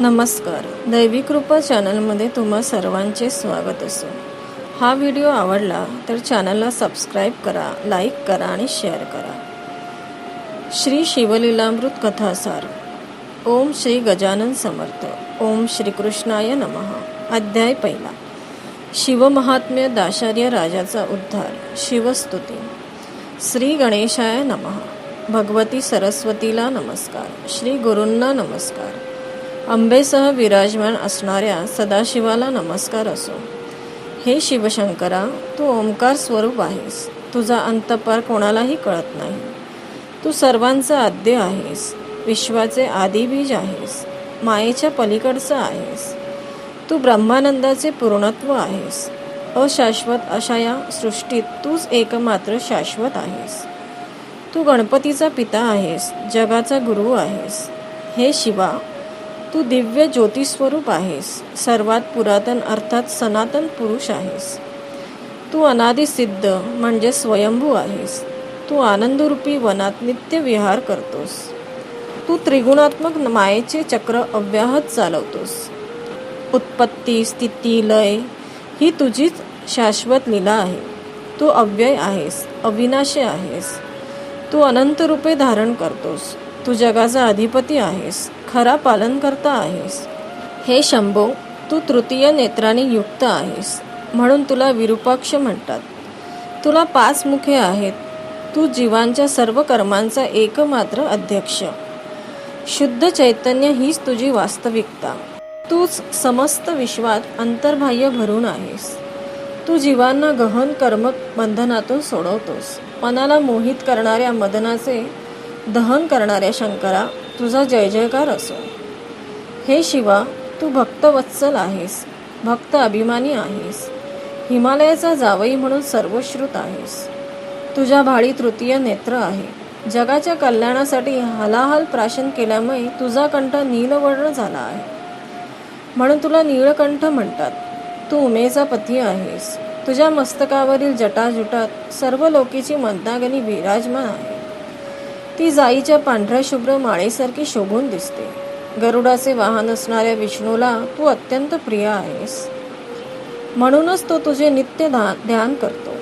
नमस्कार. दैवी कृपा चॅनलमध्ये तुम्हा सर्वांचे स्वागत असो. हा व्हिडिओ आवडला तर चॅनलला सबस्क्राईब करा, लाईक करा आणि शेअर करा. श्री शिवलीलामृत कथासार. ओम श्री गजानन समर्थ. ओम श्रीकृष्णाय नमः. अध्याय पहिला. शिवमहात्म्य. दाशार्य राजाचा उद्धार. शिवस्तुती. श्री गणेशाय नमः. भगवती सरस्वतीला नमस्कार. श्री गुरूंना नमस्कार. अंबेसह विराजमान असणाऱ्या सदाशिवाला नमस्कार असो. हे शिवशंकरा, तू ओंकार स्वरूप आहेस. तुझा अंतपार कोणालाही कळत नाही. तू सर्वांचा आद्य आहेस, विश्वाचे आदिबीज आहेस, मायेच्या पलीकडचा आहेस. तू ब्रह्मानंदाचे पूर्णत्व आहेस. अशाश्वत अशा या सृष्टीत तूच एकमात्र शाश्वत आहेस. तू गणपतीचा पिता आहेस, जगाचा गुरु आहेस. हे शिवा, तू दिव्य ज्योतिस्वरूप आहेस, सर्वात पुरातन अर्थात सनातन पुरुष आहेस. तू अनादिसिद्ध म्हणजे स्वयंभू आहेस. तू आनंदरूपी वनात नित्य विहार करतोस. तू त्रिगुणात्मक मायेचे चक्र अव्याहत चालवतोस. उत्पत्ती, स्थिती, लय ही तुझीच शाश्वत लीला आहे. तू अव्यय आहेस, अविनाशी आहेस. तू अनंत रूपे धारण करतोस. तू जगाचा अधिपती आहेस, खरा पालनकर्ता आहेस. हे शंभो, तू तृतीय नेत्राने युक्त आहेस, म्हणून तुला विरूपाक्ष म्हणतात. तुला 5 मुखे आहेत. तू जीवांच्या सर्व कर्मांचा एकमात्र अध्यक्ष. शुद्ध चैतन्य हीच तुझी वास्तविकता. तूच समस्त विश्वात अंतर्बाह्य भरून आहेस. तू जीवांना गहन कर्म बंधनातून सोडवतोस. मनाला मोहित करणाऱ्या मदनाचे दहन करणाऱ्या शंकरा, तुझा जय जयकार असो. हे शिवा, तू भक्तवत्सल आहेस, भक्त अभिमानी आहेस. हिमालयाचा जावई म्हणून सर्वश्रुत आहेस. तुझ्या भाडी तृतीय नेत्र आहे. जगाच्या कल्याणासाठी हलाहल प्राशन केल्यामुळे तुझा कंठ नीलवर्ण झाला आहे, म्हणून तुला नीळकंठ म्हणतात. तू उमेचा पती आहेस. तुझ्या मस्तकावरील जटाजुटात सर्व लोकीची मंदागनी विराजमान आहे. ती जाईच्या पांढऱ्या शुभ्र माळेसारखी शोभून दिसते. गरुडाचे वाहन असणाऱ्या विष्णूला तू अत्यंत प्रिय आहेस, म्हणूनच तो तुझे नित्य ध्यान करतो.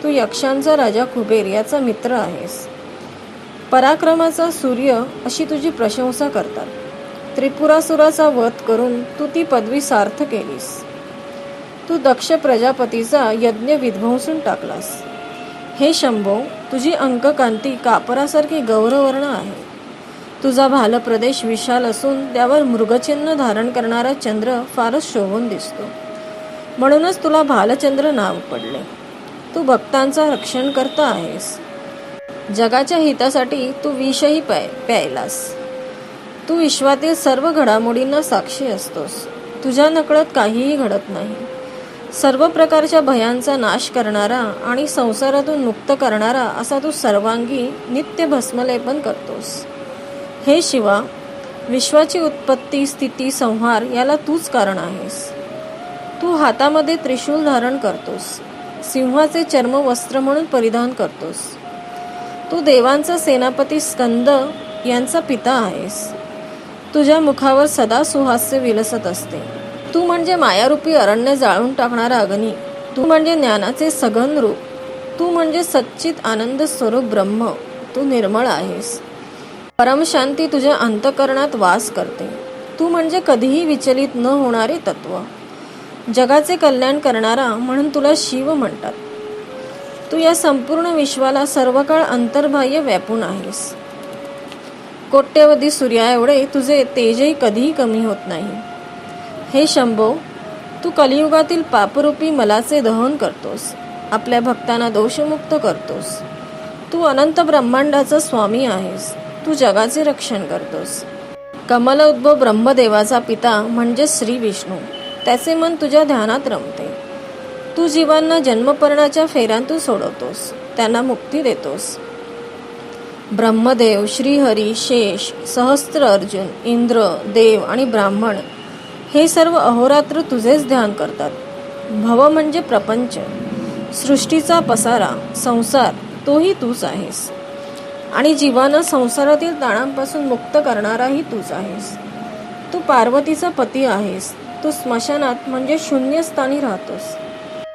तू यक्षांचा राजा कुबेर याचा मित्र आहेस. पराक्रमाचा सूर्य अशी तुझी प्रशंसा करतात. त्रिपुरासुराचा वध करून तू ती पदवी सार्थ केलीस. तू दक्ष प्रजापतीचा यज्ञ विध्वंसून टाकलास. हे शंभो, तुझी अंककांती कापरासारखी गौरवर्ण आहे. तुझा भालप्रदेश विशाल असून त्यावर मृगचिन्ह धारण करणारा चंद्र फारच शोभून दिसतो, म्हणूनच तुला भालचंद्र नाव पडले. तू भक्तांचा रक्षण करता आहेस. जगाच्या हितासाठी तू विषही प्यायलास. तू विश्वातील सर्व घडामोडींना साक्षी असतोस. तुझ्या नकळत काहीही घडत नाही. सर्व प्रकारच्या भयांचा नाश करणारा आणि संसारातून मुक्त करणारा असा तू सर्वांगी नित्य भस्मलेपन करतोस. हे शिवा, विश्वाची उत्पत्ती, स्थिती, संहार याला तूच कारण आहेस. तू हातामध्ये त्रिशूल धारण करतोस. सिंहाचे चर्म वस्त्र म्हणून परिधान करतोस. तू देवांचा सेनापती स्कंद यांचा पिता आहेस. तुझ्या मुखावर सदा सुहास्य विलसत असते. तू म्हणजे मायारूपी अरण्य जाळून टाकणारा अग्नी. तू म्हणजे ज्ञानाचे सघन रूप. तू म्हणजे सच्चित आनंद स्वरूप ब्रह्म. तू निर्मळ आहेस. परमशांती तुझ्या अंतःकरणात वास करते. तू म्हणजे कधीही विचलित न होणारे तत्व. जगाचे कल्याण करणारा म्हणून तुला शिव म्हणतात. तू या संपूर्ण विश्वाला सर्व काळ अंतर्बाह्य व्यापून आहेस. कोट्यवधी सूर्या एवढे तुझे तेजही कधीही कमी होत नाही. हे शंभो, तू कलियुगातील पापरूपी मलाचे दहन करतोस. आपल्या भक्तांना दोषमुक्त करतोस. तू अनंत ब्रह्मांडाचा स्वामी आहेस. तू जगाचे रक्षण करतोस. कमल उद्भव ब्रह्मदेवाचा पिता म्हणजे श्री विष्णू. त्याचे मन तुझ्या ध्यानात रमते. तू जीवांना जन्मपर्णाच्या फेऱ्यांतून सोडवतोस, त्यांना मुक्ती देतोस. ब्रह्मदेव, श्रीहरी, शेष, सहस्त्र अर्जुन, इंद्र, देव आणि ब्राह्मण हे सर्व अहोरात्र तुझेच ध्यान करतात. भव म्हणजे प्रपंच, सृष्टीचा पसारा, संसार तोही तूच आहेस. आणि जीवांना संसारातील ताणांपासून मुक्त करणाराही तूच आहेस. तू पार्वतीचा पती आहेस. तू स्मशानात म्हणजे शून्यस्थानी राहतोस.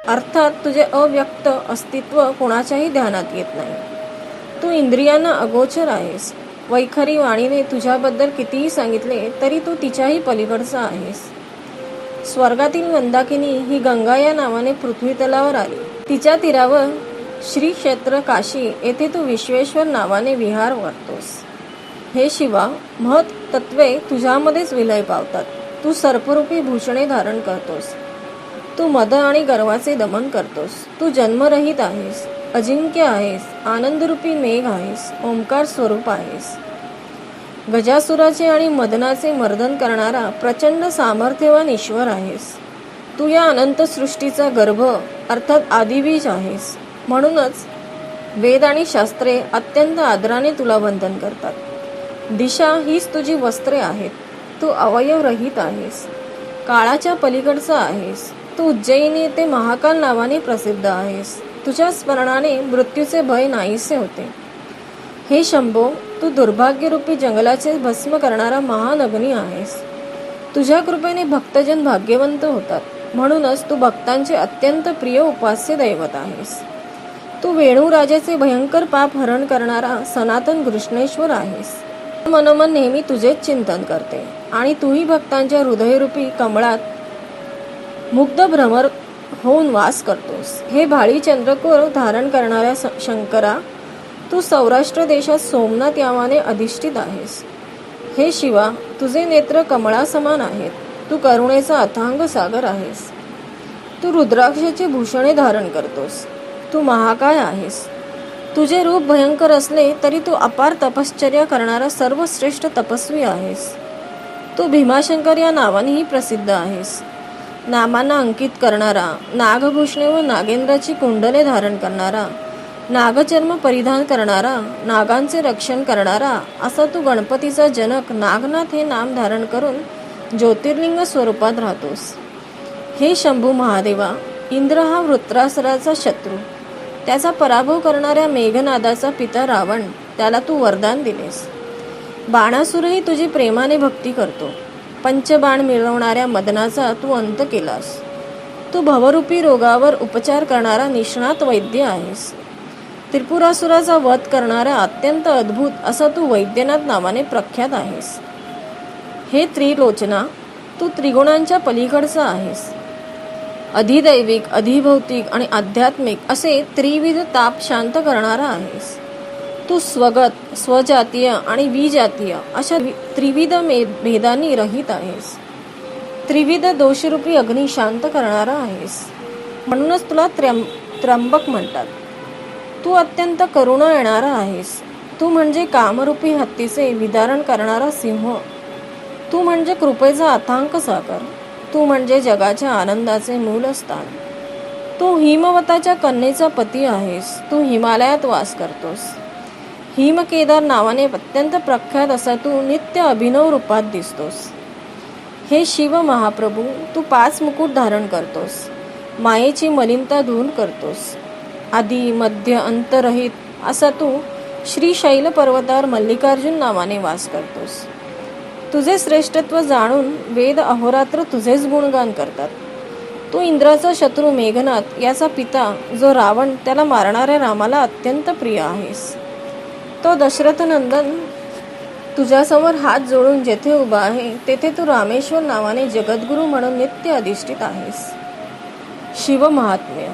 अर्थात तुझे अव्यक्त अस्तित्व कोणाच्याही ध्यानात येत नाही. तू इंद्रियांना अगोचर आहेस. वैखरी वाणीने तुझ्याबद्दल कितीही सांगितले तरी तू तिच्याही पलीकडचा आहेस. स्वर्गातील मंदाकिनी ही गंगा या नावाने पृथ्वी तलावर आली. तिच्या तीरावर श्री क्षेत्र काशी येथे तू विश्वेश्वर नावाने विहार करतोस. हे शिवा, महत् तत्वे तुझ्यामध्येच विलय पावतात. तू सर्परूपी भूषणे धारण करतोस. तू मद आणि गर्वाचे दमन करतोस. तू जन्मरहित आहेस, अजिंक्य आहेस, आनंदरूपी मेघ आहेस, ओंकार स्वरूप आहेस. गजासुराचे आणि मदनाचे मर्दन करणारा प्रचंड सामर्थ्यवान ईश्वर आहेस. तू या अनंत सृष्टीचा गर्भ अर्थात आदिबीज आहेस. म्हणूनच वेद आणि शास्त्रे अत्यंत आदराने तुला वंदन करतात. दिशा हीच तुझी वस्त्रे आहेत. तू अवयवरहित आहेस, काळाच्या पलीकडचा आहेस. तू उज्जयिनी ते महाकाल नावाने प्रसिद्ध आहेस. तुझ्या स्मरणाने मृत्यूचे भय नाहीसे होते. हे शंभो, तू दुर्भाग्यरूपी जंगलाचे भस्म करणारा महान अग्नी आहेस. तुझ्या कृपेने भक्तजन भाग्यवंत होतात. म्हणूनच तू भक्तांचे अत्यंत प्रिय उपास्य दैवत आहेस. तू वेणू राजाचे भयंकर पाप हरण करणारा सनातन कृष्णेश्वर आहेस. मनोमन नेहमी तुझेच चिंतन करते आणि तूही भक्तांच्या हृदयरूपी कमळात मुग्ध भ्रमर होऊन वास करतोस. हे भाळी चंद्रकोर धारण करणाऱ्या शंकरा, तू सौराष्ट्र देशात सोमनाथ यावाने अधिष्ठित आहेस. हे शिवा, तुझे नेत्र कमळासमान आहेत. तू करुणेचा अथांग सागर आहेस. तू रुद्राक्षाचे भूषणे धारण करतोस. तू महाकाय आहेस. तुझे रूप भयंकर असले तरी तू अपार तपश्चर्या करणारा सर्वश्रेष्ठ तपस्वी आहेस. तू भीमाशंकर या नावानेही प्रसिद्ध आहेस. नामांना अंकित करणारा, नागभूषणे व नागेंद्राची कुंडले धारण करणारा, नागचर्म परिधान करणारा, नागांचे रक्षण करणारा असा तू गणपतीचा जनक नागनाथ हे नाम धारण करून ज्योतिर्लिंग स्वरूपात राहतोस. हे शंभू महादेवा, इंद्र हा वृत्रासुराचा शत्रू. त्याचा पराभव करणाऱ्या मेघनादाचा पिता रावण, त्याला तू वरदान दिलेस. बाणासुरही तुझी प्रेमाने भक्ती करतो. पंचबाण मिळवणाऱ्या मदनाचा तू अंत केलास. तू भवरूपी रोगावर उपचार करणारा निष्णात वैद्य आहेस. त्रिपुरासुराचा वध करणारा अत्यंत अद्भुत असा तू वैद्यनाथ नावाने प्रख्यात आहेस. हे त्रिलोचना, तू त्रिगुणांच्या पलीकडचा आहेस. अधिदैविक, अधिभौतिक आणि आध्यात्मिक असे त्रिविध ताप शांत करणारा आहेस. तू स्वगत, स्वजातीय आणि विजातीय अशा त्रिविध भेदांनी रहित आहेस. त्रिविध दोषरूपी अग्नी शांत करणारा आहेस. म्हणूनच तुला त्र्यंबक म्हणतात. तू अत्यंत करुणा येणारा आहेस. तू म्हणजे कामरूपी हत्तीचे विदारण करणारा सिंह. तू म्हणजे कृपेचा अथांग सागर. तू म्हणजे जगाच्या आनंदाचे मूलस्थान. तू हिमवताच्या कन्येचा पती आहेस. तू हिमालयात वास करतोस. हिमकेदार नावाने अत्यंत प्रख्यात असा तू नित्य अभिनव रूपात दिसतोस. हे शिव महाप्रभू, तू 5 मुकुट धारण करतोस. मायेची मलिनता दूर करतोस. आदी मध्य अंतरहित असा तू श्रीशैल पर्वतावर मल्लिकार्जुन नावाने वास करतोस. तुझे श्रेष्ठत्व जाणून वेद अहोरात्र तुझेच गुणगान करतात. तू इंद्राचा शत्रू मेघनाथ याचा पिता, जो रावण, त्याला मारणाऱ्या रामाला अत्यंत प्रिय आहेस. तो दशरथ नंदन तुझ्यासमोर हात जोडून जेथे उभा आहे तेथे तू रामेश्वर नावाने जगद्गुरू म्हणून नित्य अधिष्ठित आहेस. शिव महात्म्य.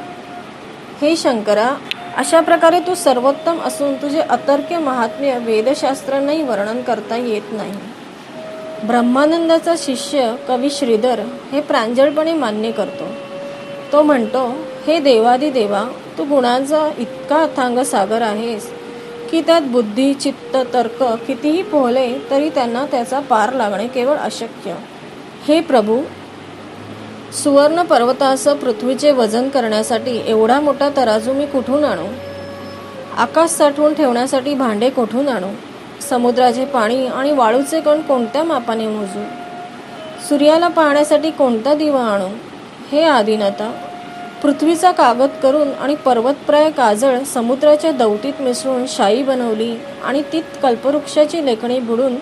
हे शंकरा, अशा प्रकारे तू सर्वोत्तम असून तुझे अतर्क्य महात्म्य वेदशास्त्रांनाही वर्णन करता येत नाही. ब्रह्मानंदाचा शिष्य कवी श्रीधर हे प्रांजळपणे मान्य करतो. तो म्हणतो, हे देवादिदेवा, तू गुणांचा इतका अथांग सागर आहेस की त्यात बुद्धी, चित्त, तर्क कितीही पोहले तरी त्यांना त्याचा पार लागणे केवळ अशक्य. हे प्रभू, सुवर्ण पर्वतासह पृथ्वीचे वजन करण्यासाठी एवढा मोठा तराजू मी कुठून आणू? आकाश साठवून ठेवण्यासाठी भांडे कुठून आणू? समुद्राचे पाणी आणि वाळूचे कण कोणत्या मापाने मोजू? सूर्याला पाहण्यासाठी कोणता दिवा आणू? हे आदिनाथा, पृथ्वीचा कागद करून आणि पर्वतप्राय काजळ समुद्राच्या दौतीत मिसळून शाई बनवली आणि तीत कल्पवृक्षाची लेखणी बुडून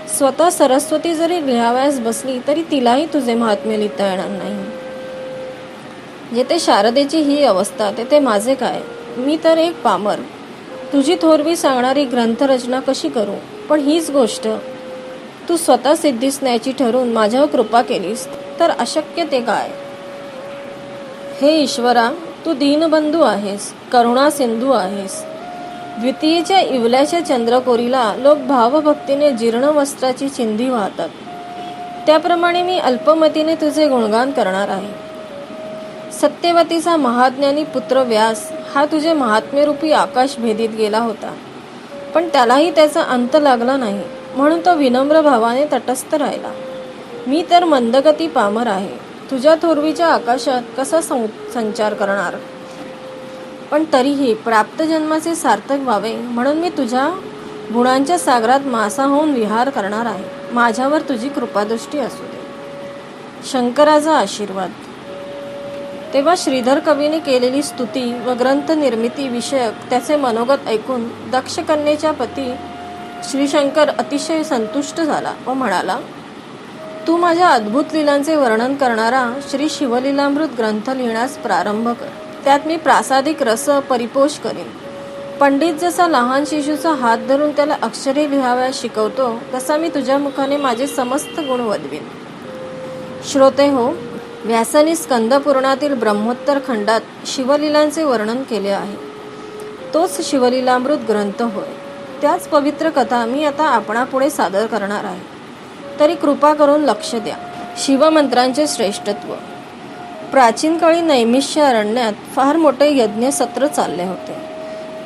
स्वतः सरस्वती जरी लिहावयास बसली तरी तिलाही तुझे महात्म्य लिहिता येणार नाही. जेथे शारदेची ही अवस्था तेथे माझे काय. मी तर एक पामर. तुझी थोरवी सांगणारी ग्रंथरचना कशी करू. पण हीच गोष्ट तू स्वतः सिद्धीस न्यायची ठरवून माझ्यावर कृपा केलीस तर अशक्य ते काय. हे ईश्वरा, तू दीनबंधू आहेस, करुणा सिंधू आहेस. द्वितीयेच्या इवल्याच्या चंद्रकोरीला लोक भावभक्तीने जीर्ण वस्त्राची चिंधी वाहतात. त्याप्रमाणे मी अल्पमतीने तुझे गुणगान करणार आहे. सत्यवतीचा महाज्ञानी पुत्र व्यास हा तुझे महात्म्यरूपी आकाश भेदीत गेला होता, पण त्यालाही त्याचा अंत लागला नाही, म्हणून तो विनम्र भावाने तटस्थ राहिला. मी तर मंदगती पामर आहे, तुझ्या थोरवीच्या आकाशात कसा संचार करणार. पण तरीही प्राप्त जन्माचे सार्थक व्हावे म्हणून मी तुझ्या गुणांच्या सागरात मासा होऊन विहार करणार आहे. माझ्यावर तुझी कृपादृष्टी असू दे. शंकराचा आशीर्वाद. तेव्हा श्रीधर कवीने केलेली स्तुती व ग्रंथ निर्मिती विषयक त्याचे मनोगत ऐकून दक्ष कन्येच्या पती श्रीशंकर अतिशय संतुष्ट झाला व म्हणाला, तू माझ्या अद्भुत लीलांचे वर्णन करणारा श्री शिवलीलामृत ग्रंथ लिहिण्यास प्रारंभ कर. त्यात मी प्रासादिक रस परिपोष करेन. पंडित जसा लहान शिशूचा हात धरून त्याला अक्षरे लिहाव्यास शिकवतो तसा मी तुझ्या मुखाने माझे समस्त गुण वदवीन. श्रोते हो, व्यासाने स्कंदपुराणातील ब्रह्मोत्तर खंडात शिवलीलांचे वर्णन केले आहे. तोच शिवलीलामृत ग्रंथ होय. त्याच पवित्र कथा मी आता आपणापुढे सादर करणार आहे. तरी कृपा करून लक्ष द्या. शिवमंत्रांचे श्रेष्ठत्व. प्राचीन काळी नैमिष्य अरण्यात फार मोठे यज्ञ सत्र चालले होते.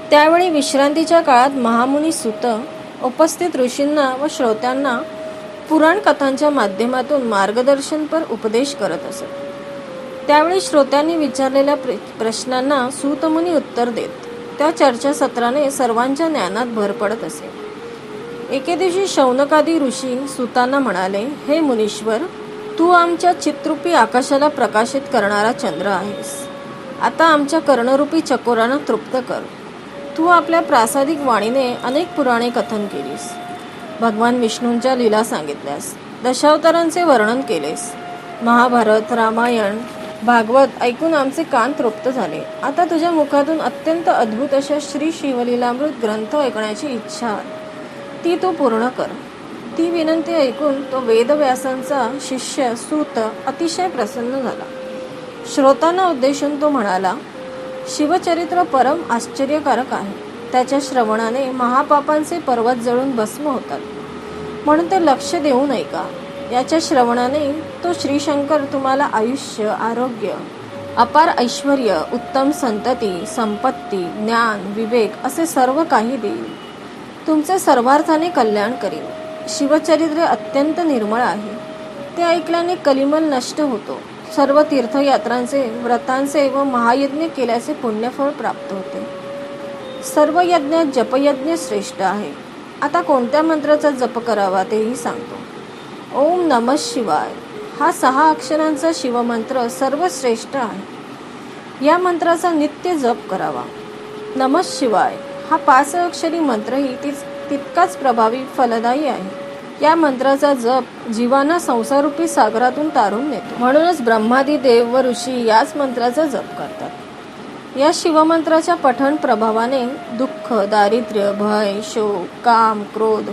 त्यावेळी विश्रांतीच्या काळात महामुनी सूत उपस्थित ऋषींना व श्रोत्यांना पुराण कथांच्या माध्यमातून मार्गदर्शनपर उपदेश करत असत. त्यावेळी श्रोत्यांनी विचारलेल्या प्रश्नांना सूतमुनी उत्तर देत. त्या चर्चासत्राने सर्वांच्या ज्ञानात भर पडत असे. एके दिवशी शौनकादी ऋषी सूतांना म्हणाले, हे मुनीश्वर, तू आमच्या चित्रूपी आकाशाला प्रकाशित करणारा चंद्र आहेस. आता आमच्या कर्णरूपी चकोरांना तृप्त कर. तू आपल्या प्रासादिक वाणीने अनेक पुराणे कथन केलीस. भगवान विष्णूंच्या लीला सांगितल्यास. दशावतारांचे वर्णन केलेस. महाभारत, रामायण, भागवत ऐकून आमचे कान तृप्त झाले. आता तुझ्या मुखातून अत्यंत अद्भुत अशा श्री शिवलीलामृत ग्रंथ ऐकण्याची इच्छा आहे. ती तू पूर्ण कर. ती विनंती ऐकून तो वेदव्यासांचा शिष्य सूत अतिशय प्रसन्न झाला. श्रोतांना उद्देशून तो म्हणाला, शिवचरित्र परम आश्चर्यकारक आहे. त्याच्या श्रवणाने महापापांचे पर्वत जळून भस्म होतात, म्हणून ते लक्ष देऊन ऐका. याच्या श्रवणाने तो श्रीशंकर तुम्हाला आयुष्य, आरोग्य, अपार ऐश्वर्य, उत्तम संतती, संपत्ती, ज्ञान, विवेक असे सर्व काही देईल. तुमचे सर्वार्थाने कल्याण करील. शिवचरित्र अत्यंत निर्मळ आहे. ते ऐकल्याने कलिमल नष्ट होतो. सर्व तीर्थयात्रांचे, व्रतांचे व महायज्ञ केल्याचे पुण्यफळ प्राप्त होते. सर्व यज्ञात जपयज्ञ श्रेष्ठ आहे. आता कोणत्या मंत्राचा जप करावा तेही सांगतो. ओम नमः शिवाय हा 6 अक्षरांचा शिवमंत्र सर्वश्रेष्ठ आहे. या मंत्राचा नित्य जप करावा. नमः शिवाय हा 5 अक्षरी मंत्रही तितकाच प्रभावी, फलदायी आहे. या मंत्राचा जप जीवांना संसारूपी सागरातून तारून नेतो. म्हणूनच ब्रह्मादी देव व ऋषी याच मंत्राचा जप करतात. या शिवमंत्राच्या पठण प्रभावाने दुःख, दारिद्र्य, भय, शोक, काम, क्रोध,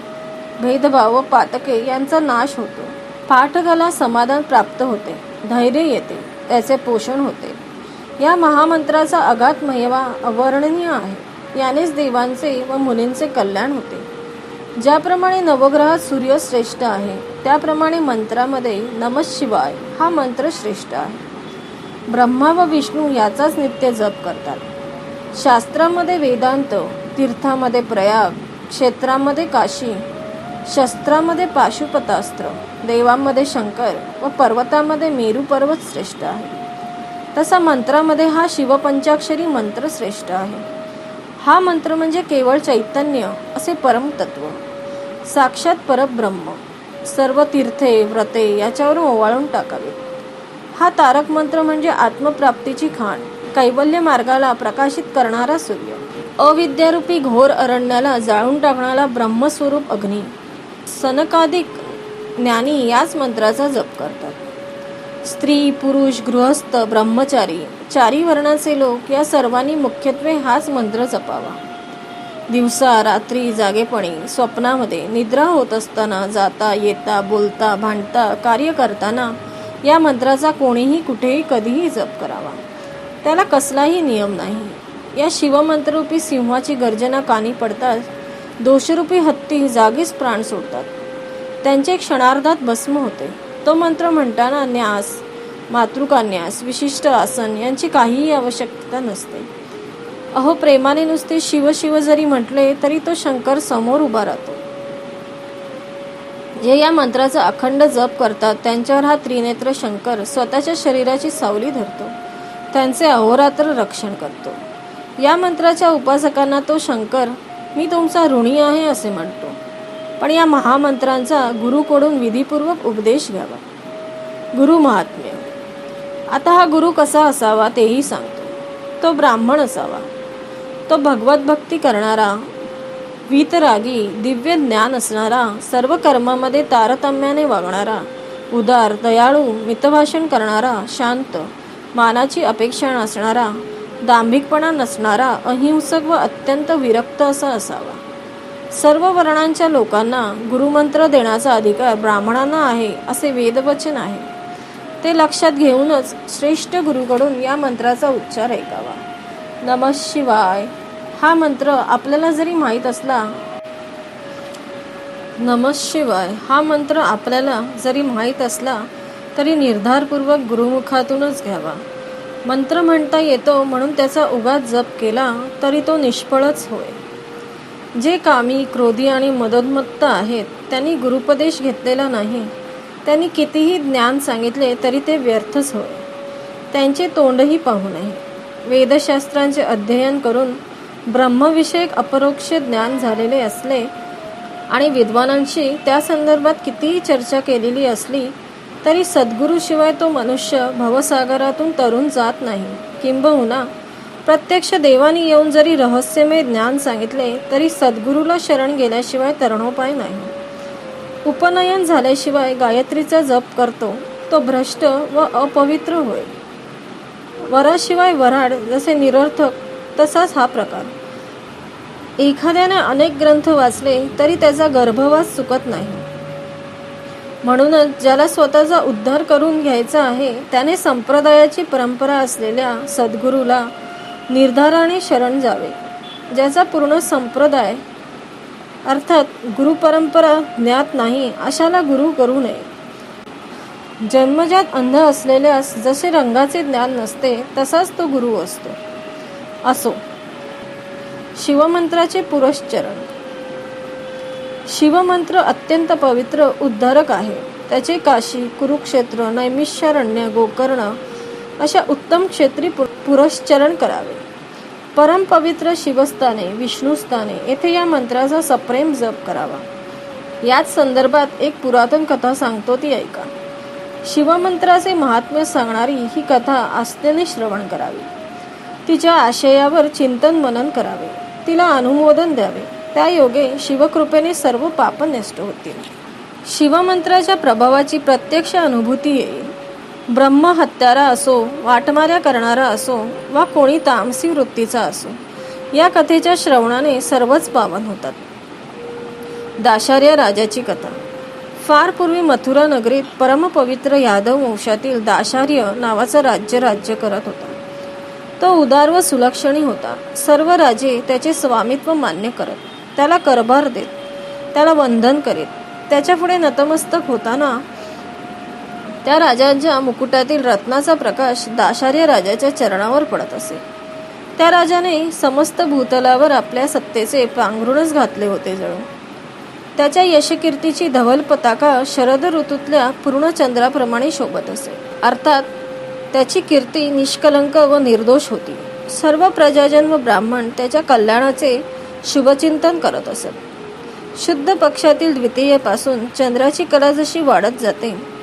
भेदभाव व पातके यांचा नाश होतो. पाठकाला समाधान प्राप्त होते, धैर्य येते, त्याचे पोषण होते. या महामंत्राचा अगाध महिमा अवर्णनीय आहे. यानेच देवांचे व मुनींचे कल्याण होते. ज्याप्रमाणे नवग्रहात सूर्य श्रेष्ठ आहे, त्याप्रमाणे मंत्रामध्ये नमः शिवाय हा मंत्र श्रेष्ठ आहे. ब्रह्मा व विष्णू याचाच नित्य जप करतात. शास्त्रामध्ये वेदांत, तीर्थामध्ये प्रयाग, क्षेत्रामध्ये काशी, शस्त्रामध्ये पाशुपतास्त्र, देवांमध्ये शंकर व पर्वतामध्ये मेरू पर्वत श्रेष्ठ आहे. तसा मंत्रामध्ये हा शिवपंचाक्षरी मंत्र श्रेष्ठ आहे. हा मंत्र म्हणजे केवळ चैतन्य असे परमतत्व, साक्षात परब्रह्म. सर्व तीर्थे, व्रते याच्यावर ओवाळून टाकावीत. हा तारक मंत्र म्हणजे आत्मप्राप्तीची खाण, कैवल्य मार्गाला प्रकाशित करणारा सूर्य, अविद्यारूपी घोर अरण्याला जाळून टाकणारा ब्रह्मस्वरूप अग्नी, सनकादिक ज्ञानी याच मंत्राचा जप करतात. स्त्री, पुरुष, गृहस्थ, ब्रह्मचारी, चारी वर्णाचे लोक या सर्वांनी मुख्यत्वे हाच मंत्र जपावा. दिवसा रात्री जागेपणी, स्वप्नामध्ये, निद्रा होत असताना, जाता येता, बोलता, भांडता, कार्य करताना या मंत्राचा कोणीही कुठेही कधीही जप करावा. त्याला कसलाही नियम नाही. या शिवमंत्ररूपी सिंहाची गर्जना कानी पडताच दोषरूपी हत्ती जागीच प्राण सोडतात. त्यांचे क्षणार्धात भस्म होते. तो मंत्र म्हणताना न्यास, मातृकान्यास, विशिष्ट आसन यांची काहीही आवश्यकता नसते. अहो, प्रेमाने नुसते शिव शिव जरी म्हटले तरी तो शंकर समोर उभा राहतो. जे या मंत्राचा अखंड जप करतात त्यांच्यावर हा त्रिनेत्र शंकर स्वतःच्या शरीराची सावली धरतो, त्यांचे अहोरात्र रक्षण करतो. या मंत्राच्या उपासकांना तो शंकर मी तुमचा ऋणी आहे असे म्हणतो. पण या महामंत्रांचा गुरुकडून विधीपूर्वक उपदेश घ्यावा. गुरु महात्म्य. आता हा गुरु कसा असावा तेही सांगतो. तो ब्राह्मण असावा. तो भगवत भक्ती करणारा, वीतरागी, दिव्य ज्ञान असणारा, सर्व कर्मामध्ये तारतम्याने वागणारा, उदार, दयाळू, मितभाषण करणारा, शांत, मानाची अपेक्षा नसणारा, दांभिकपणा नसणारा, अहिंसक व अत्यंत विरक्त असा असावा. सर्व वर्णांच्या लोकांना गुरुमंत्र देण्याचा अधिकार ब्राह्मणांना आहे असे वेदवचन आहे. ते लक्षात घेऊनच श्रेष्ठ गुरुकडून या मंत्राचा उच्चार ऐकावा. नमः शिवाय हा मंत्र आपल्याला जरी माहीत असला तरी निर्धारपूर्वक गुरुमुखातूनच घ्यावा. मंत्र म्हणता येतो म्हणून त्याचा उगाच जप केला तरी तो निष्फळच होय. जे कामी, क्रोधी आणि मदोन्मत्त आहेत त्यांनी गुरुपदेश घेतलेला नाही. त्यांनी कितीही ज्ञान सांगितले तरी ते व्यर्थच होय. त्यांचे तोंडही पाहू नये. वेदशास्त्रांचे अध्ययन करून ब्रह्मविषयक अपरोक्ष ज्ञान झालेले असले आणि विद्वानांशी त्या संदर्भात कितीही चर्चा केलेली असली तरी सद्गुरूशिवाय तो मनुष्य भवसागरातून तरून जात नाही. किंबहुना प्रत्यक्ष देवानी येऊन जरी रहस्यमय ज्ञान सांगितले तरी सद्गुरूला शरण गेल्याशिवाय तरणोपाय नाही. उपनयन झाल्याशिवाय गायत्रीचा जप करतो तो भ्रष्ट व अपवित्र होय. वराशिवाय वऱ्हाड जसे निरर्थक तसाच हा प्रकार. एखाद्याने अनेक ग्रंथ वाचले तरी त्याचा गर्भवास चुकत नाही. म्हणूनच ज्याला स्वतःचा उद्धार करून घ्यायचा आहे त्याने संप्रदायाची परंपरा असलेल्या सद्गुरूला निर्धाराने शरण जावे. ज्याचा पूर्ण संप्रदाय अर्थात गुरुपरंपरा ज्ञात नाही अशाला गुरु करू नये. जन्मजात अंध असलेल्यास जसे रंगाचे ज्ञान नसते तसाच तो गुरु असो. शिवमंत्राचे पुरश्चरण. शिवमंत्र अत्यंत पवित्र उद्धारक आहे. त्याचे काशी, कुरुक्षेत्र, नैमिषारण्य, गोकर्ण अशा उत्तम क्षेत्री पुरश्चरण करावे. परमपवित्र शिवस्थाने, विष्णुस्थाने येथे या मंत्राचा सप्रेम जप करावा. याच संदर्भात एक पुरातन कथा सांगतो ती ऐका. शिवमंत्राचे महात्म्य सांगणारी ही कथा आस्थेने श्रवण करावी. तिच्या आशयावर चिंतन मनन करावे. तिला अनुमोदन द्यावे. त्या योगे शिवकृपेने सर्व पाप नष्ट होतील. शिवमंत्राच्या प्रभावाची प्रत्यक्ष अनुभूती येईल. ब्रह्म हत्यारा असो, वाटमाऱ्या करणारा असो वा कोणी तामसी वृत्तीचा असो, या कथेच्या श्रवणाने सर्वच पावन होतात. दाशार्य राजाची कथा. फार पूर्वी मथुरा नगरीत परमपवित्र यादव वंशातील दाशार्य नावाचा राज्य करत होता. तो उदार व सुलक्षणी होता. सर्व राजे त्याचे स्वामित्व मान्य करत, त्याला करभार देत, त्याला वंदन करीत. त्याच्यापुढे नतमस्तक होताना त्या राजाच्या मुकुटातील रत्नाचा प्रकाश दाशार्य राजाच्या चरणावर पडत असे. त्या राजाने समस्त भूतलावर आपल्या सत्तेचे पांघरूणच घातले होते जणू. त्याच्या यशकीर्तीची धवल पताका शरद ऋतूतल्या पूर्ण चंद्राप्रमाणे शोभत असे. अर्थात त्याची कीर्ती निष्कलंक व निर्दोष होती. सर्व प्रजाजन व ब्राह्मण त्याच्या कल्याणाचे शुभचिंतन करत असत. शुद्ध पक्षातील द्वितीयेपासून चंद्राची कला जशी वाढत जाते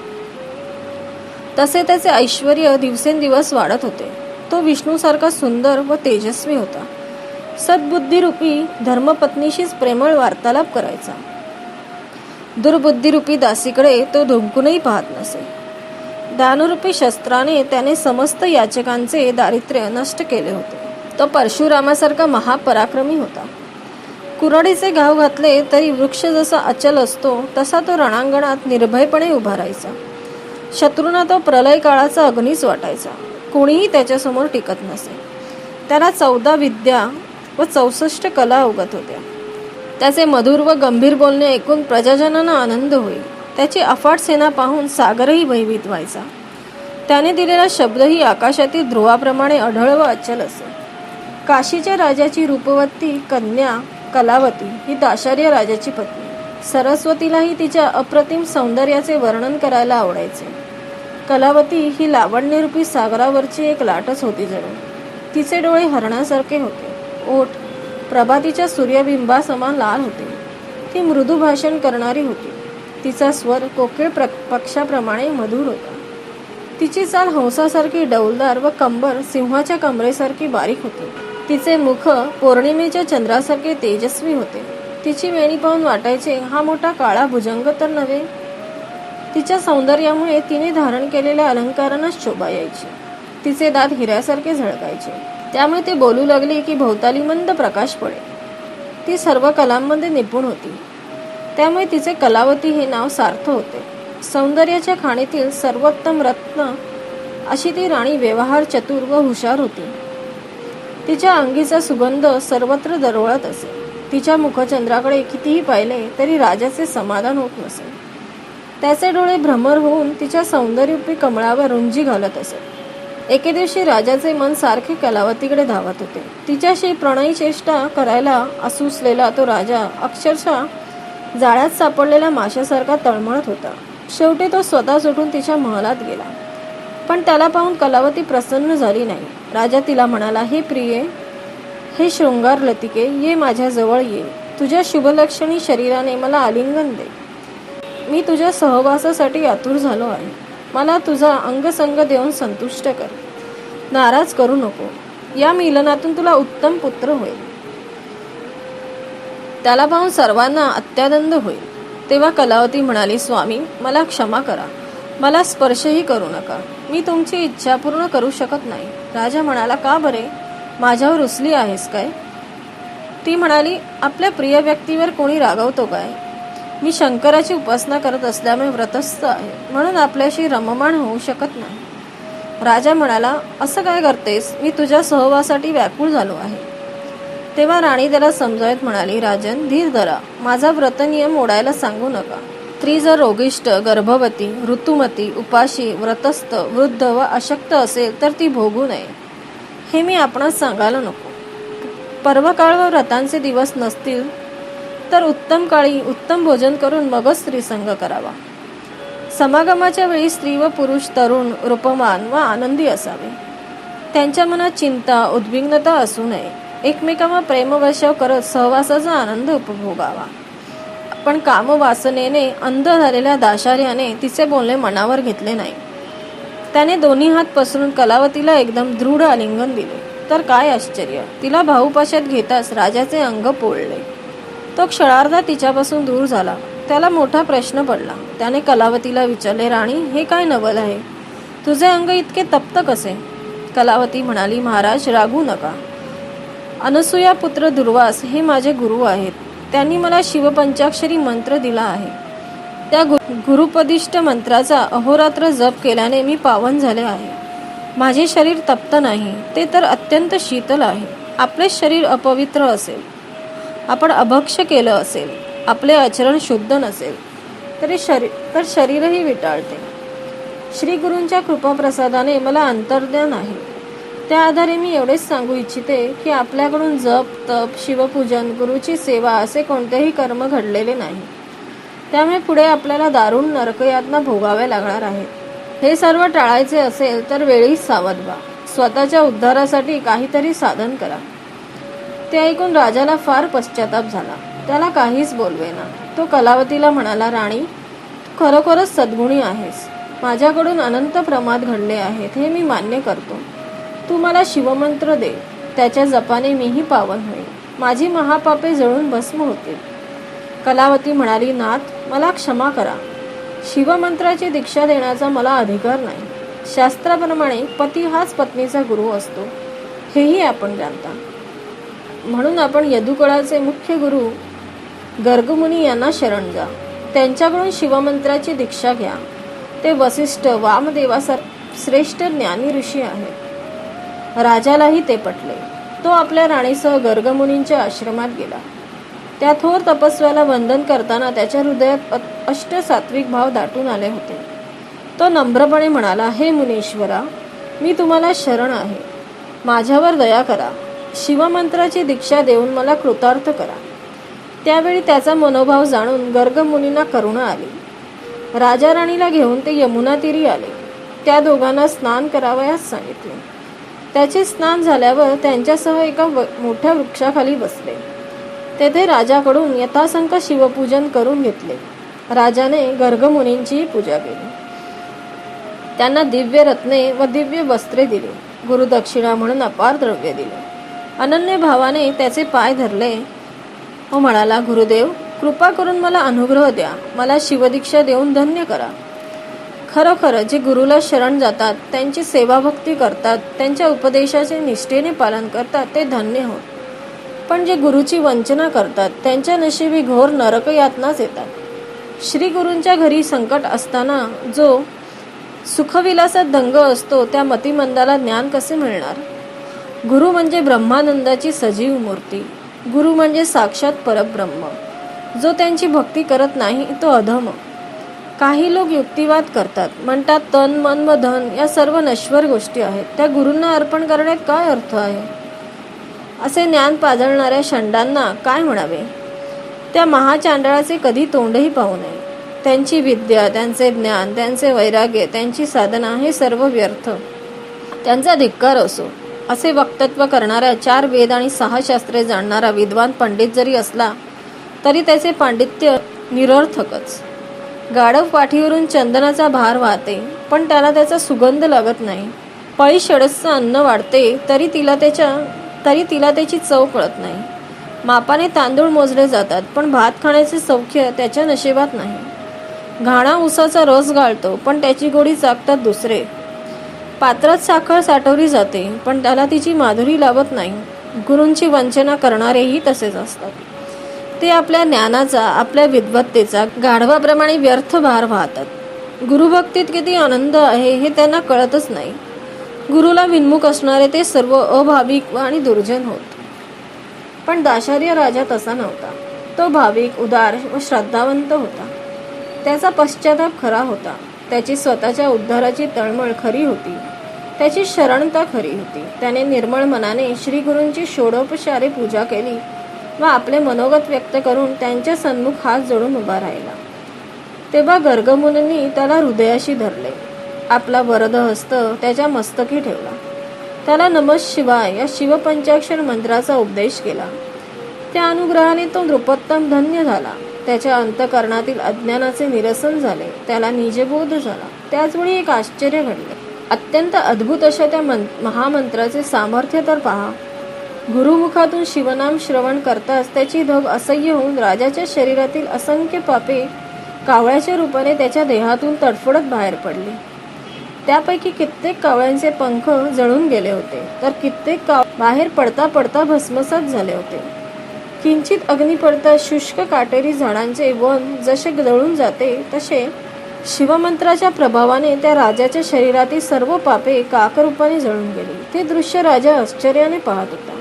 तसे त्याचे ऐश्वर्य दिवसेंदिवस वाढत होते. तो विष्णूसारखा सुंदर व तेजस्वी होता. सद्बुद्धीरूपी धर्मपत्नीशीच प्रेमळ वार्तालाप करायचा. दुर्बुद्धीरूपी दासीकडे तो धुंकूनही पाहत नसे. दानरूपी शस्त्राने त्याने समस्त याचकांचे दारिद्र्य नष्ट केले होते. तो परशुरामासारखा महापराक्रमी होता. कुऱ्हाडीचे घाव घातले तरी वृक्ष जसा अचल असतो तसा तो रणांगणात निर्भयपणे उभा राहायचा. शत्रूंना तो प्रलय काळाचा अग्नीच वाटायचा. कोणीही त्याच्यासमोर टिकत नसे. त्याला 14 विद्या व 64 कला अवगत होत्या. त्याचे मधुर व गंभीर बोलणे ऐकून प्रजाजनांना आनंद होई. त्याची अफाट सेना पाहून सागरही भयभीत व्हायचा. त्याने दिलेला शब्दही आकाशातील ध्रुवाप्रमाणे अढळ व अचल असे. काशीच्या राजाची रूपवती कन्या कलावती ही दाशार्य राजाची पत्नी. सरस्वतीलाही तिच्या अप्रतिम सौंदर्याचे वर्णन करायला आवडायचे. कलावती ही लावण्यरूपी सागरावरची एक लाटच होती जणू. तिचे डोळे हरणासारखे होते. ओठ प्रभातीच्या सूर्यबिंबासमान लाल होते. ती मृदू भाषण करणारी होती. तिचा स्वर कोकिळ पक्षाप्रमाणे मधुर होता. तिची चाल हंसासारखी डौलदार व कंबर सिंहाच्या कमरेसारखी बारीक होती. तिचे मुख पौर्णिमेच्या चंद्रासारखे तेजस्वी होते. तिची वेणी पाहून वाटायचे हा मोठा काळा भुजंग तर नव्हे. तिच्या सौंदर्यामुळे तिने धारण केलेल्या अलंकारांनाच शोभा यायची. तिचे दात हिऱ्यासारखे झळकायचे. त्यामुळे ते बोलू लागली की भोवताली मंद प्रकाश पडे. ती सर्व कलांमध्ये निपुण होती. त्यामुळे तिचे कलावती हे नाव सार्थ होते. सौंदर्याच्या खाणीतील सर्वोत्तम रत्न अशी ती राणी व्यवहार चतुर व हुशार होती. तिच्या अंगीचा सुगंध सर्वत्र दरवळत असे. तिच्या मुखचंद्राकडे कितीही पाहिले तरी राजाचे समाधान होत नसे. त्याचे डोळे भ्रमर होऊन तिच्या सौंदर्यरूपी कमळावर रुंजी घालत असत. एके दिवशी राजाचे मन सारखे कलावतीकडे धावत होते. तिच्याशी प्रणयी चेष्टा करायला असूसलेला तो राजा अक्षरशः जाळ्यात सापडलेल्या माशासारखा तळमळत होता. शेवटी तो स्वतः उठून तिच्या महलात गेला. पण त्याला पाहून कलावती प्रसन्न झाली नाही. राजा तिला म्हणाला, हे प्रिये, हे शृंगार लतिके, ये माझ्या जवळ ये. तुझ्या शुभलक्षणी शरीराने मला आलिंगन दे. मी तुझ्या सहवासासाठी आतुर झालो आहे. मला तुझा अंगसंग देऊन संतुष्ट कर. नाराज करू नको. या मिलनातून तुला उत्तम पुत्र होईल. त्याला पाहून सर्वांना अत्यानंद होईल. तेव्हा कलावती म्हणाली, स्वामी, मला क्षमा करा. मला स्पर्शही करू नका. मी तुमची इच्छा पूर्ण करू शकत नाही. राजा म्हणाला, का बरे? माझ्यावर रुसली आहेस काय? ती म्हणाली, आपल्या प्रिय व्यक्तीवर कोणी रागवतो काय? मी शंकराची उपासना करत असल्यामुळे व्रतस्थ आहे, म्हणून आपल्याशी रममाण होऊ शकत नाही. राजा म्हणाला, असं काय करतेस? मी तुझ्या सहवासाठी व्याकुळ झालो आहे. तेव्हा राणी त्याला समजावत म्हणाली, राजन, धीर धरा. माझा व्रतनियम मोडायला सांगू नका. स्त्री जर रोगिष्ट, गर्भवती, ऋतुमती, उपाशी, व्रतस्थ, वृद्ध व अशक्त असेल तर ती भोगू नये. हे मी आपणास सांगायला नको. पर्वकाळ व व्रतांचे दिवस नसतील तर उत्तम काळी उत्तम भोजन करून मगच स्त्रीसंग करावा. समागमाच्या वेळी स्त्री व पुरुष तरुण, रूपमान व आनंदी असावे. त्यांच्या मनात चिंता, उद्विग्नता असू नये. एकमेकांवर प्रेमवर्षाव करत सहवासाचा आनंद उपभोगावा. पण कामवासनेने अंध झालेल्या दाशार्याने तिचे बोलणे मनावर घेतले नाही. त्याने दोन्ही हात पसरून कलावतीला एकदम दृढ आलिंगन दिले. तर काय आश्चर्य! तिला भाऊपाशात घेताच राजाचे अंग पोळले. तो क्षणार्धात तिच्यापासून दूर झाला. त्याला मोठा प्रश्न पडला. त्याने कलावतीला विचारले, राणी, हे काय नवल आहे? तुझे अंग इतके तप्त कसे? कलावती म्हणाली, महाराज, रागू नका. अनसूया पुत्र दुर्वास हे माझे गुरु आहेत. त्यांनी मला शिवपंचाक्षरी मंत्र दिला आहे. त्या गुरुपदिष्ट मंत्राचा अहोरात्र जप केल्याने मी पावन झाले आहे. माझे शरीर तप्त नाही, ते तर अत्यंत शीतल आहे. आपले शरीर अपवित्र असेल, आपण अभक्ष्य केलं असेल, आपले आचरण शुद्ध नसेल तर शरीरही विटाळते. श्री गुरूंच्या कृपाप्रसादाने मला अंतर्ज्ञान आहे. त्या आधारे मी एवढेच सांगू इच्छिते की आपल्याकडून जप, तप, शिवपूजन, गुरुची सेवा असे कोणतेही कर्म घडलेले नाही. त्यामुळे पुढे आपल्याला दारुण नरकयातना भोगाव्या लागणार आहेत. हे सर्व टाळायचे असेल तर वेळीच सावध व्हा. स्वतःच्या उद्धारासाठी काहीतरी साधन करा. ते ऐकून राजाला फार पश्चाताप झाला. त्याला काहीच बोलवेना. तो कलावतीला म्हणाला, राणी, तू खरोखरच सद्गुणी आहेस. माझ्याकडून अनंत प्रमाद घडले आहेत, हे मी मान्य करतो. तू मला शिवमंत्र दे. त्याच्या जपाने मीही पावन होईल. माझी महापापे जळून भस्म होतील. कलावती म्हणाली, नाथ, मला क्षमा करा. शिवमंत्राची दीक्षा देण्याचा मला अधिकार नाही. शास्त्राप्रमाणे पती हाच पत्नीचा गुरु असतो, हेही आपण जाणता. म्हणून आपण यदुकुळाचे मुख्य गुरु गर्गमुनी यांना शरण जा. त्यांच्याकडून शिवमंत्राची दीक्षा घ्या. ते वसिष्ठ वामदेवासारखे श्रेष्ठ ज्ञानी ऋषी आहेत. राजालाही ते पटले. तो आपल्या राणीसह गर्गमुनींच्या आश्रमात गेला. त्या थोर तपस्व्याला वंदन करताना त्याच्या हृदयात अष्टसात्विक भाव दाटून आले होते. तो नम्रपणे म्हणाला, हे मुनीश्वरा, मी तुम्हाला शरण आहे. माझ्यावर दया करा. शिवमंत्राची दीक्षा देऊन मला कृतार्थ करा. त्यावेळी त्याचा मनोभाव जाणून गर्गमुनींना करुणा आली. राजा राणीला घेऊन ते यमुना तीरी आले. त्या दोघांना स्नान करावयास सांगितले. त्याचे स्नान झाल्यावर त्यांच्यासह एका मोठ्या वृक्षाखाली बसले. तेथे राजाकडून यथासंख्य शिवपूजन करून घेतले. राजाने गर्गमुनींची पूजा केली. त्यांना दिव्य रत्ने व दिव्य वस्त्रे दिली. गुरुदक्षिणा म्हणून अपार द्रव्य दिले. अनन्य भावाने त्याचे पाय धरले व म्हणाला, गुरुदेव, कृपा करून मला अनुग्रह द्या. मला शिवदीक्षा देऊन धन्य करा. खरोखर जे गुरुला शरण जातात, त्यांची सेवाभक्ती करतात, त्यांच्या उपदेशाचे निष्ठेने पालन करतात, ते धन्य होत. पण जे गुरुची वंचना करतात, त्यांच्या नशिबी घोर नरकयातनाच येतात. श्री गुरूंच्या घरी संकट असताना जो सुखविलासात दंग असतो, त्या मतिमंदाला ज्ञान कसे मिळणार? गुरु म्हणजे ब्रह्मानंदाची सजीव मूर्ती. गुरु म्हणजे साक्षात परब्रह्म. जो त्यांची भक्ती करत नाही तो अधम. काही लोक युक्तिवाद करतात, म्हणतात तन मन व धन या सर्व नश्वर गोष्टी आहेत, त्या गुरूंना अर्पण करण्यात काय अर्थ आहे? असे ज्ञान पाजळणाऱ्या षंडांना काय म्हणावे? त्या महाचांडाळाचे कधी तोंडही पाहू नये. त्यांची विद्या, त्यांचे ज्ञान, त्यांचे वैराग्य, त्यांची साधना हे सर्व व्यर्थ. त्यांचा धिक्कार असो. असे वक्तव्य करणारा 4 वेद आणि 6 शास्त्रे जाणणारा विद्वान पंडित जरी असला तरी त्याचे पांडित्य निरर्थकच. गाढव पाठीवरून चंदनाचा भार वाहते, पण त्याला त्याचा सुगंध लागत नाही. पळी षडसचं अन्न वाढते, तरी तिला त्याची चव कळत नाही. मापाने तांदूळ मोजले जातात, पण भात खाण्याचे सौख्य त्याच्या नशिबात नाही. घाणा उसाचा रस गाळतो, पण त्याची गोडी चाकतात दुसरे. पात्रात साखर साठवली जाते, पण त्याला तिची माधुरी लाभत नाही. गुरूंची वंचना करणारेही तसेच असतात. ते आपल्या ज्ञानाचा, आपल्या विद्वत्तेचा गाढवाप्रमाणे व्यर्थ भार वाहतात. गुरुभक्तीत किती आनंद आहे हे त्यांना कळतच नाही. गुरुला विन्मुख असणारे ते सर्व अभाविक आणि दुर्जन होत. पण दाशार्य राजा तसा नव्हता. तो भाविक, उदार व श्रद्धावंत होता. त्याचा पश्चाताप खरा होता. त्याची स्वतःच्या उद्धाराची तळमळ खरी होती. त्याची शरणता खरी होती. त्याने निर्मळ मनाने श्री गुरूंची षोडोपचारे पूजा केली व आपले मनोगत व्यक्त करून त्यांच्या सन्मुख हात जोडून उभा राहिला. तेव्हा गर्गमुनींनी त्याला हृदयाशी धरले. आपला वरद हस्त त्याच्या मस्तकी ठेवला. त्याला नमः शिवाय या शिवपंचाक्षर मंत्राचा उपदेश केला. त्या अनुग्रहाने तो नृपोत्तम धन्य झाला. त्याच्या अंतःकरणातील अज्ञानाचे निरसन झाले. त्याला निजबोध झाला. त्याचवेळी एक आश्चर्य घडले. अत्यंत अद्भुत अशा त्या महामंत्राचे सामर्थ्य तर पहा. गुरुमुखातून शिवनाम श्रवण करताच त्याची धग असह्य होऊन राजाच्या शरीरातील असंख्य पापे कावळ्याच्या रूपाने त्याच्या देहातून तडफडत बाहेर पडली. त्यापैकी कित्येक कावळ्यांचे पंख जळून गेले होते, तर कित्येक बाहेर पडता पडता भस्मसात झाले होते. किंचित अग्नी पडता शुष्क काटेरी झाडांचे वन जसे जळून जाते, तसे शिवमंत्राच्या प्रभावाने त्या राजाच्या शरीरातील सर्व पापे काकरूपाने जळून गेली. ते दृश्य राजा आश्चर्याने पाहत होता.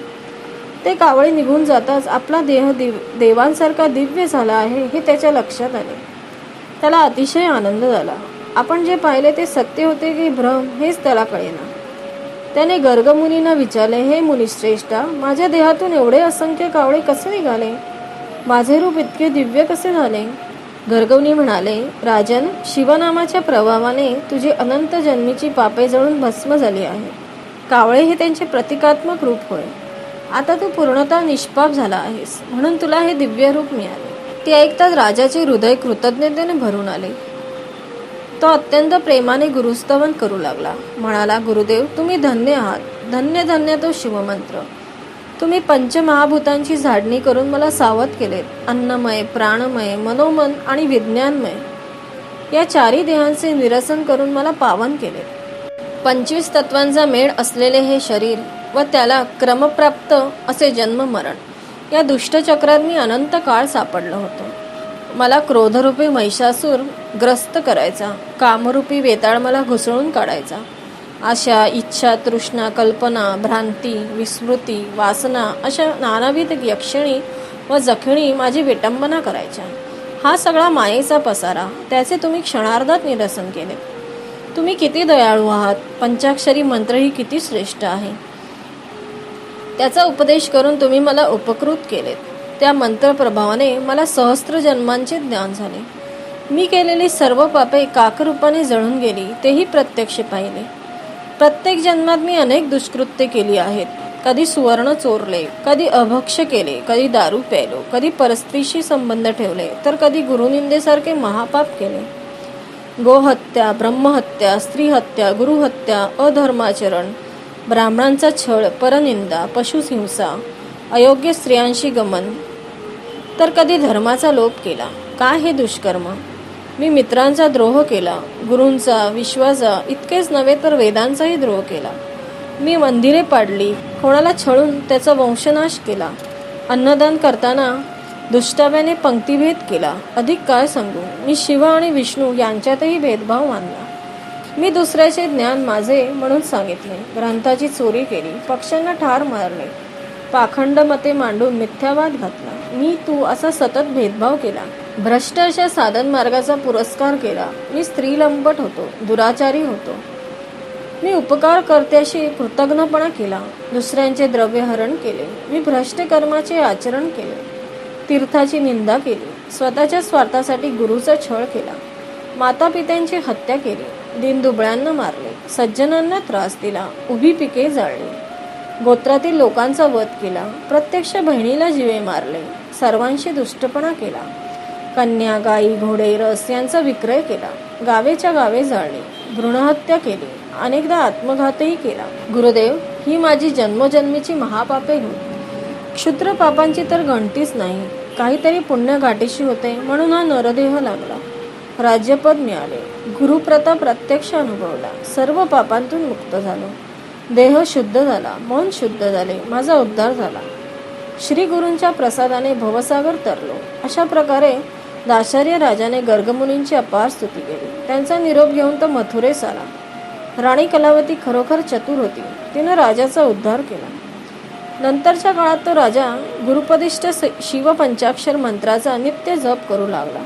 ते कावळे निघून जाताच आपला देह देवांसारखा दिव्य झाला आहे हे त्याच्या लक्षात आले. त्याला अतिशय आनंद झाला. आपण जे पाहिले ते सत्य होते की भ्रम हेच त्याला कळेना. त्याने गर्गमुनींना विचारले, हे मुनिश्रेष्ठा, माझ्या देहातून एवढे असंख्य कावळे कसे निघाले? माझे रूप इतके दिव्य कसे झाले? गर्गमुनी म्हणाले, राजन, शिवनामाच्या प्रभावाने तुझी अनंत जन्मीची पापे जळून भस्म झाली आहे. कावळे हे त्यांचे प्रतिकात्मक रूप होय. आता तू पूर्णतः निष्पाप झाला आहेस, म्हणून तुला हे दिव्य रूप मिळाले. ते ऐकताच राजाचे हृदय कृतज्ञतेने भरून आले. तो अत्यंत प्रेमाने गुरुस्तवन करू लागला. म्हणाला, गुरुदेव, तुम्ही धन्य आहात. धन्य धन्य तो शिवमंत्र. तुम्ही पंचमहाभूतांची झाडणी करून मला सावध केलेत. अन्नमय, प्राणमय, मनोमन आणि विज्ञानमय या चारी देहांचे निरसन करून मला पावन केले. 25 तत्वांचा मेळ असलेले हे शरीर व त्याला क्रमप्राप्त असे जन्म मरण या दुष्टचक्रात मी अनंत काळ सापडलो होतो. मला क्रोधरूपी महिषासूर ग्रस्त करायचा, कामरूपी वेताळ मला घुसळून काढायचा. आशा, इच्छा, तृष्णा, कल्पना, भ्रांती, विस्मृती, वासना अशा नानाविध यक्षिणी व जखिणी माझी विटंबना करायच्या. हा सगळा मायेचा पसारा, त्याचे तुम्ही क्षणार्धात निरसन केले. तुम्ही किती दयाळू आहात. पंचाक्षरी मंत्र ही किती श्रेष्ठ आहे, त्याचा उपदेश करून तुम्ही मला उपकृत केलेत. त्या मंत्रप्रभावाने मला सहस्त्र जन्मांचे ज्ञान झाले. मी केलेली सर्व पापे काकरूपाने जळून गेली, तेही प्रत्यक्ष पाहिले. प्रत्येक जन्मात मी अनेक दुष्कृत्ये केली आहेत. कधी सुवर्ण चोरले, कधी अभक्ष्य केले, कधी दारू प्यायलो, कधी परस्त्रीशी संबंध ठेवले, तर कधी गुरुनिंदेसारखे महापाप केले. गोहत्या, ब्रह्महत्या, स्त्रीहत्या, गुरुहत्या, अधर्माचरण, ब्राह्मणांचा छळ, परनिंदा, पशुहिंसा, अयोग्य स्त्रियांशी गमन, तर कधी धर्माचा लोप केला. काय हे दुष्कर्म. मी मित्रांचा द्रोह केला, गुरूंचा, विश्वाचा, इतकेच नव्हे तर वेदांचाही द्रोह केला. मी मंदिरे पाडली, कोणाला छळून त्याचा वंशनाश केला. अन्नदान करताना दुष्टाव्याने पंक्तिभेद केला. अधिक काय सांगू. मी शिव आणि विष्णू यांच्यातही भेदभाव मानला. मी दुसऱ्याचे ज्ञान माझे म्हणून सांगितले, ग्रंथाची चोरी केली, पक्ष्यांना ठार मारले, पाखंड मते मांडून मिथ्यावाद घातला. मी तू असा सतत भेदभाव केला. भ्रष्ट अशा साधन मार्गाचा पुरस्कार केला. मी स्त्रीलंपट होतो, दुराचारी होतो. मी उपकार कर्त्याशी कृतज्ञपणा केला, दुसऱ्यांचे द्रव्यहरण केले. मी भ्रष्ट कर्माचे आचरण केले, तीर्थाची निंदा केली, स्वतःच्या स्वार्थासाठी गुरुचा छळ केला, माता पित्यांची हत्या केली, दीनदुबळ्यांना मारले, सज्जनांना त्रास दिला, उभी पिके जाळली, गोत्रातील लोकांचा वध केला, प्रत्यक्ष बहिणीला जीवे मारले, सर्वांशी दुष्टपणा केला, कन्या, गायी, घोडे, रस यांचा विक्रय केला, गावेच्या गावे जाळले, भ्रूणहत्या केली, अनेकदा आत्मघातही केला. गुरुदेव, ही माझी जन्मोजन्मीची महापापे होत. क्षुद्र पापांची तर गणतीच नाही. काहीतरी पुण्य गाठीशी होते म्हणून हा नरदेह लागला. राज्यपद मिळाले, गुरुप्रताप प्रत्यक्ष अनुभवला, सर्व पापांतून मुक्त झालो, देह शुद्ध झाला, मन शुद्ध झाले, माझा उद्धार झाला. श्री गुरूंच्या प्रसादाने भवसागर तरलो. अशा प्रकारे दाशार्य राजाने गर्गमुनींची अपार स्तुती केली. त्यांचा निरोप घेऊन तो मथुरेस आला. राणी कलावती खरोखर चतुर होती. तिनं राजाचा उद्धार केला. नंतरच्या काळात तो राजा गुरुपदिष्ट शिवपंचाक्षर मंत्राचा नित्य जप करू लागला.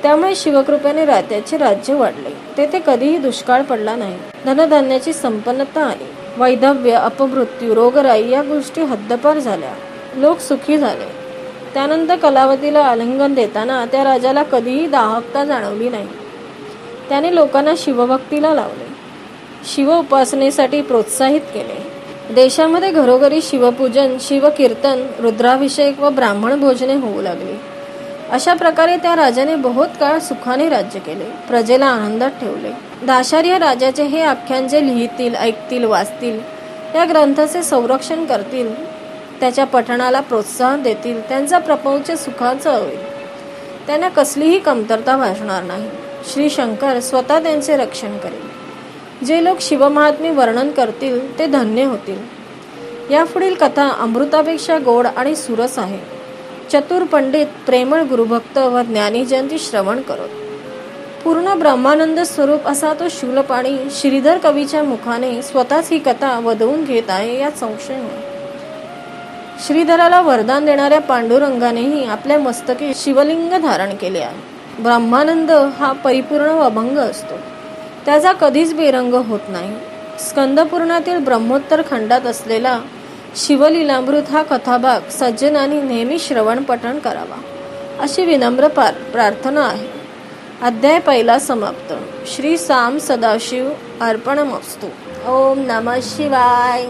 त्यामुळे शिवकृपेने त्याचे राज्य वाढले. तेथे कधीही दुष्काळ पडला नाही. धनधान्याची संपन्नता आली. वैधव्य, अपमृत्यू, रोगराई या गोष्टी हद्दपार झाल्या. लोक सुखी झाले. त्यानंतर कलावतीला आलिंगन देताना त्या राजाला कधीही दाहकता जाणवली नाही. त्याने लोकांना शिवभक्तीला लावले, शिव उपासनेसाठी प्रोत्साहित केले. देशामध्ये घरोघरी शिवपूजन, शिवकीर्तन, रुद्राभिषेक व ब्राह्मण भोजने होऊ लागली. अशा प्रकारे त्या राजाने बहुत काळ सुखाने राज्य केले, प्रजेला आनंदात ठेवले. दाशार्य राजाचे हे आख्यान जे लिहितील, ऐकतील, वाचतील, या ग्रंथाचे संरक्षण करतील, त्याच्या पठणाला प्रोत्साहन देतील, त्यांचा प्रपंच सुखाचा होईल. त्यांना कसलीही कमतरता भासणार नाही. श्री शंकर स्वतः त्यांचे रक्षण करेल. जे लोक शिवमहात्म्य वर्णन करतील ते धन्य होतील. यापुढील कथा अमृतापेक्षा गोड आणि सुरस आहे. चतुर पंडित, प्रेमळ गुरुभक्त व ज्ञानीजन ती श्रवण करत. पूर्ण ब्रह्मानंद स्वरूप असा तो शूलपाणी श्रीधर कवीच्या मुखाने स्वतःच ही कथा वदवून घेत आहे यात संशय नाही. श्रीधराला वरदान देणाऱ्या पांडुरंगानेही आपल्या मस्तकी शिवलिंग धारण केले आहे. ब्रह्मानंद हा परिपूर्ण व अभंग असतो. त्याचा कधीच बेरंग होत नाही. स्कंदपुराणातील ब्रह्मोत्तर खंडात असलेला शिवलीलामृत हा कथाभाग सज्जनांनी नेहमी श्रवण पठण करावा अशी विनम्र प्रार्थना आहे. अध्याय पहिला समाप्त. श्री साम सदाशिव अर्पणमस्तु. ओम नमः शिवाय.